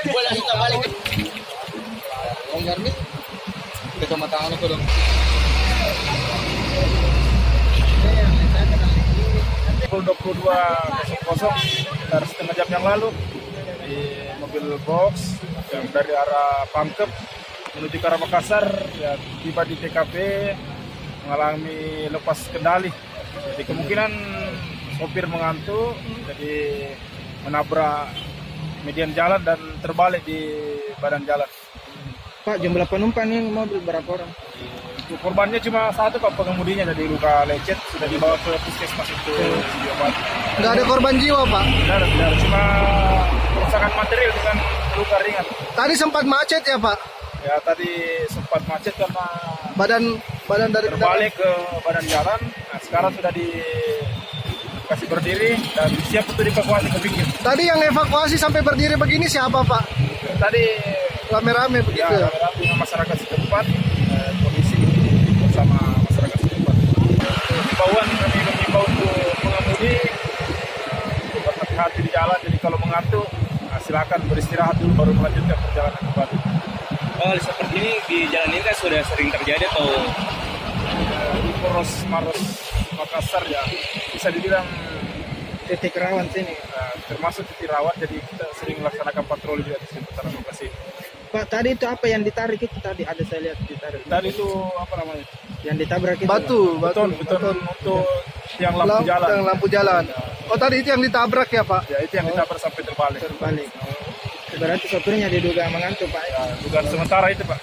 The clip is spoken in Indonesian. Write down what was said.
Boleh kita balik. Longgar nih. Kita matangan ko dong. Pukul 22.00 dari setengah jam yang lalu di mobil box yang dari arah Pangkep menuju ke arah Makassar ya, tiba di TKP mengalami lepas kendali. Jadi kemungkinan sopir mengantuk, jadi menabrak median jalan dan terbalik di badan jalan. Pak, jumlah penumpang ini mobil berapa orang? Untuk korbannya cuma satu Pak, pengemudinya dari luka lecet sudah dibawa ke puskesmas itu di Obati. Nggak ada korban jiwa, Pak? Benar, cuma kerusakan material dengan luka ringan. Tadi sempat macet ya, Pak? Ya tadi sempat macet karena badan dari terbalik ke badan jalan. Nah, sekarang sudah dikasih berdiri dan siap untuk dievakuasi ke pinggir. Tadi yang evakuasi sampai berdiri begini siapa, Pak? Tadi Rame-rame begitu. ya rame-rame dengan masyarakat setempat, polisi bersama masyarakat setempat. Himbauan kami mengimbau untuk pengemudi berhati-hati di jalan. Jadi kalau mengantuk, silakan beristirahat dulu baru melanjutkan perjalanan kembali. Oh, seperti ini di jalan ini kan sudah sering terjadi atau Di Poros Maros Makassar ya bisa dibilang Titik rawan sini. termasuk titik rawan, jadi kita sering melaksanakan patroli di seputaran lokasi. Pak, tadi itu apa yang ditarik itu tadi? Ada saya lihat ditarik. Tadi itu apa namanya? Yang ditabrak itu. Beton untuk yang lampu jalan. Yang lampu jalan. Oh, tadi itu yang ditabrak ya, Pak? Ya itu yang ditabrak sampai terbalik. Terbalik. Berarti sopirnya diduga mengantuk, Pak. Ya, dugaan sementara itu Pak.